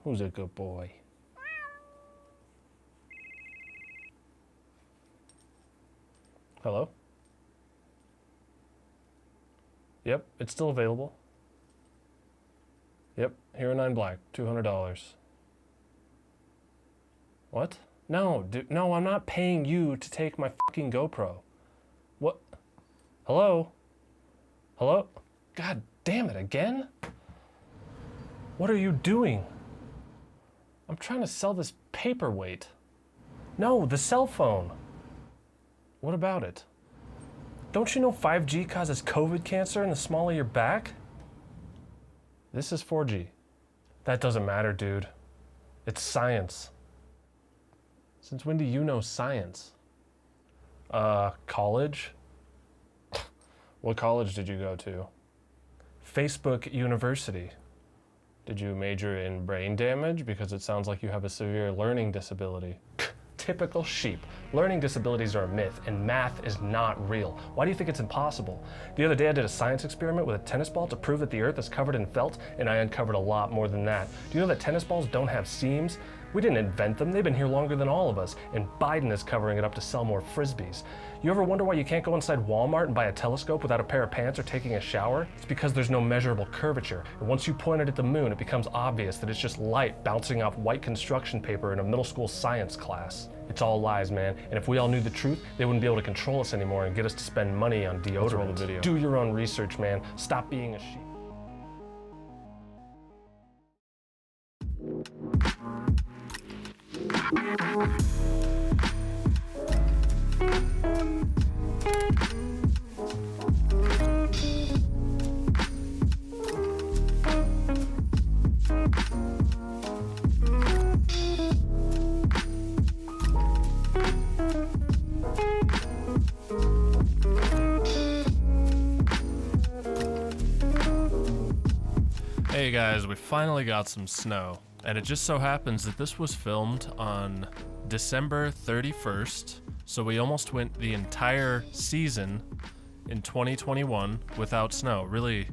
Who's a good boy? Hello? Yep, it's still available. Yep, Hero 9 Black, $200. What? No, dude, no, I'm not paying you to take my fucking GoPro. What? Hello? Hello? God damn it, again? What are you doing? I'm trying to sell this paperweight. No, the cell phone. What about it? Don't you know 5G causes COVID cancer in the small of your back? This is 4G. That doesn't matter, dude. It's science. Since when do you know science? College? What college did you go to? Facebook University. Did you major in brain damage? Because it sounds like you have a severe learning disability. Typical sheep. Learning disabilities are a myth, and math is not real. Why do you think it's impossible? The other day I did a science experiment with a tennis ball to prove that the earth is covered in felt, and I uncovered a lot more than that. Do you know that tennis balls don't have seams? We didn't invent them, they've been here longer than all of us, and Biden is covering it up to sell more Frisbees. You ever wonder why you can't go inside Walmart and buy a telescope without a pair of pants or taking a shower? It's because there's no measurable curvature, and once you point it at the moon, it becomes obvious that it's just light bouncing off white construction paper in a middle school science class. It's all lies, man, and if we all knew the truth, they wouldn't be able to control us anymore and get us to spend money on deodorant. Do your own research, man. Stop being a sheep. Hey guys, we finally got some snow, and it just so happens that this was filmed on December 31st, so we almost went the entire season in 2021 without snow. Really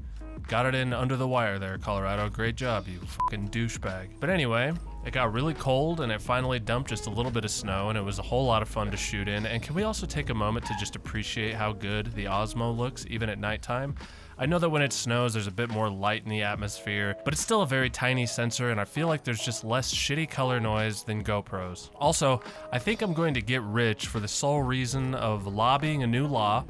got it in under the wire there, Colorado. Great job, you fucking douchebag. But anyway, it got really cold and it finally dumped just a little bit of snow, and it was a whole lot of fun to shoot in. And can we also take a moment to just appreciate how good the Osmo looks even at nighttime? I know that when it snows, there's a bit more light in the atmosphere, but it's still a very tiny sensor, and I feel like there's just less shitty color noise than GoPros. Also, I think I'm going to get rich for the sole reason of lobbying a new law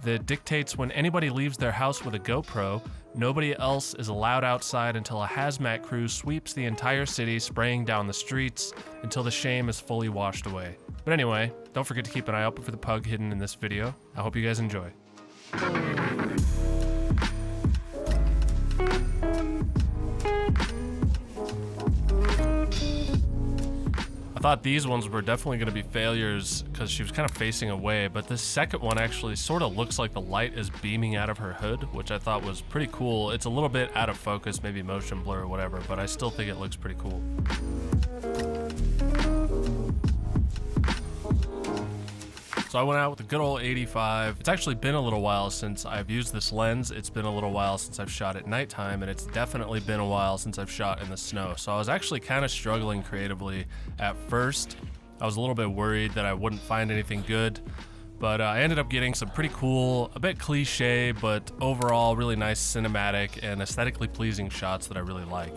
that dictates when anybody leaves their house with a GoPro, nobody else is allowed outside until a hazmat crew sweeps the entire city, spraying down the streets until the shame is fully washed away. But anyway, don't forget to keep an eye out for the pug hidden in this video. I hope you guys enjoy. I thought these ones were definitely going to be failures because she was kind of facing away, but this second one actually sort of looks like the light is beaming out of her hood, which I thought was pretty cool. It's a little bit out of focus, maybe motion blur or whatever, but I still think it looks pretty cool. So I went out with a good old 85. It's actually been a little while since I've used this lens. It's been a little while since I've shot at nighttime, and it's definitely been a while since I've shot in the snow. So I was actually kind of struggling creatively at first. I was a little bit worried that I wouldn't find anything good, but I ended up getting some pretty cool, a bit cliche, but overall really nice cinematic and aesthetically pleasing shots that I really like.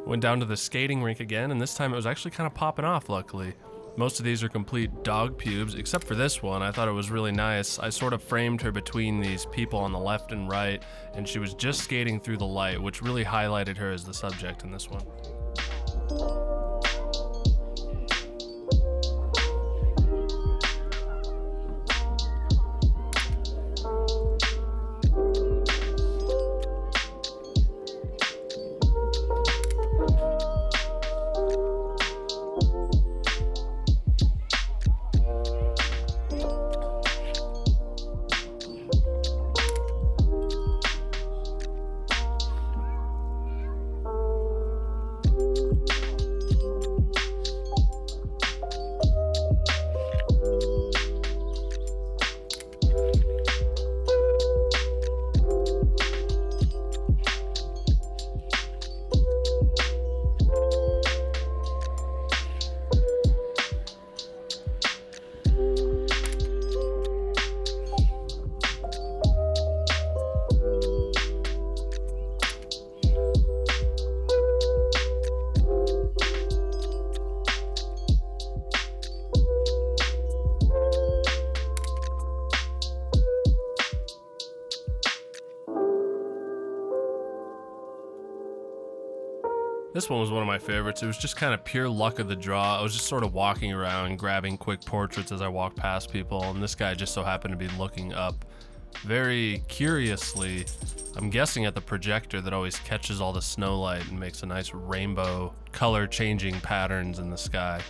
Went down to the skating rink again, and this time it was actually kind of popping off, luckily. Most of these are complete dog pubes, except for this one. I thought it was really nice. I sort of framed her between these people on the left and right, and she was just skating through the light, which really highlighted her as the subject in this one. This one was one of my favorites. It was just kind of pure luck of the draw. I was just sort of walking around, grabbing quick portraits as I walked past people, and this guy just so happened to be looking up very curiously, I'm guessing at the projector that always catches all the snow light and makes a nice rainbow color changing patterns in the sky.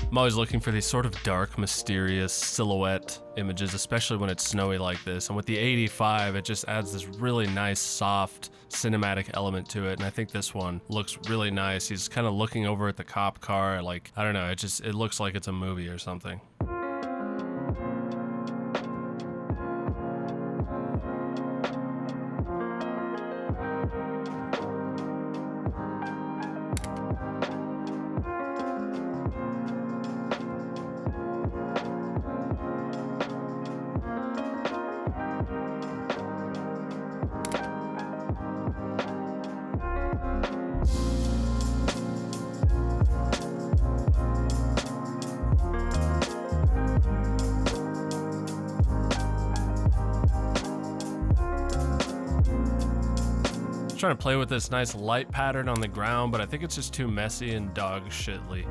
I'm always looking for these sort of dark, mysterious silhouette images, especially when it's snowy like this. And with the 85, it just adds this really nice, soft, cinematic element to it. And I think this one looks really nice. He's kind of looking over at the cop car, like, I don't know, it looks like it's a movie or something. Trying to play with this nice light pattern on the ground, but I think it's just too messy and dog shitly.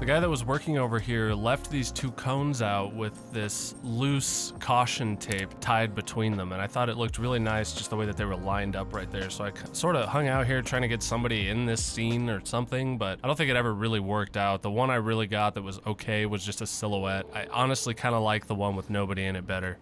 The guy that was working over here left these two cones out with this loose caution tape tied between them, and I thought it looked really nice just the way that they were lined up right there. So I sort of hung out here trying to get somebody in this scene or something, but I don't think it ever really worked out. The one I really got that was okay was just a silhouette. I honestly kind of like the one with nobody in it better.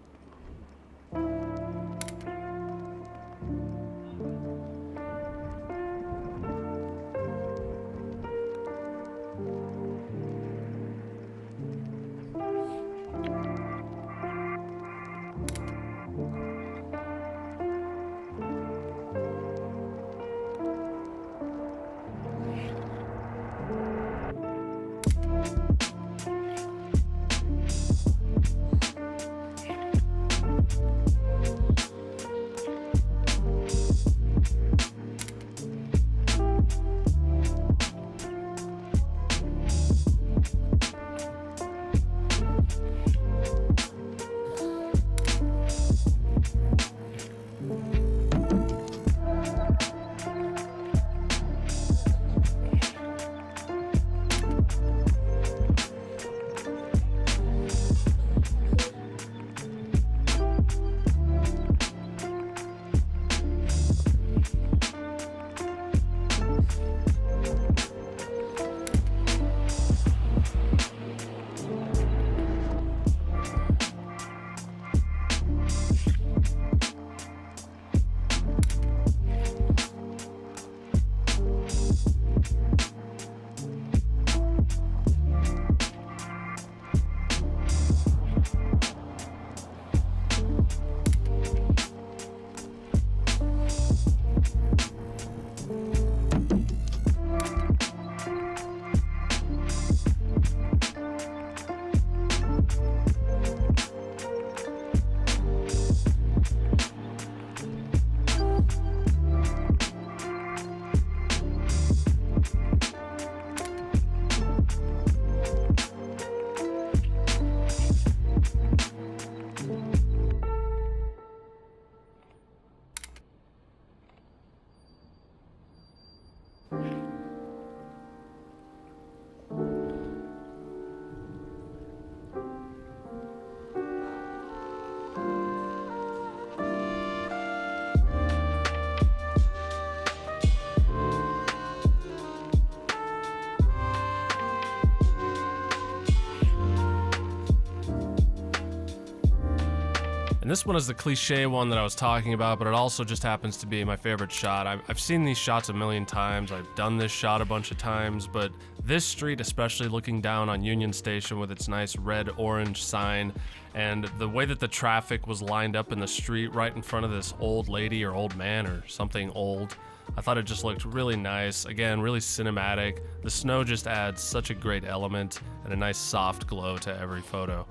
And this one is the cliche one that I was talking about, but it also just happens to be my favorite shot. I've seen these shots a million times. I've done this shot a bunch of times, but this street, especially looking down on Union Station with its nice red-orange sign, and the way that the traffic was lined up in the street right in front of this old lady or old man or something old, I thought it just looked really nice. Again, really cinematic. The snow just adds such a great element and a nice soft glow to every photo.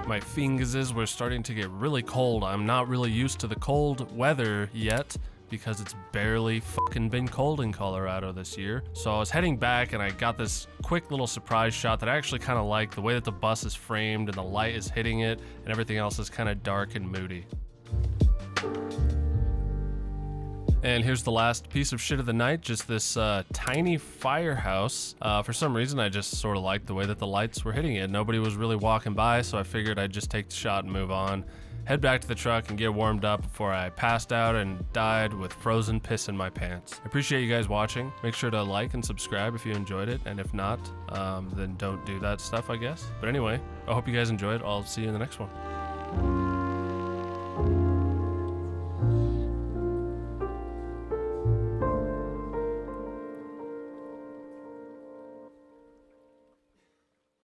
My fingers were starting to get really cold. I'm not really used to the cold weather yet because it's barely fucking been cold in Colorado this year. So I was heading back and I got this quick little surprise shot that I actually kind of like, the way that the bus is framed and the light is hitting it and everything else is kind of dark and moody. And here's the last piece of shit of the night, just this tiny firehouse. For some reason, I just sort of liked the way that the lights were hitting it. Nobody was really walking by, so I figured I'd just take the shot and move on. Head back to the truck and get warmed up before I passed out and died with frozen piss in my pants. I appreciate you guys watching. Make sure to like and subscribe if you enjoyed it, and if not, then don't do that stuff, I guess. But anyway, I hope you guys enjoyed. I'll see you in the next one.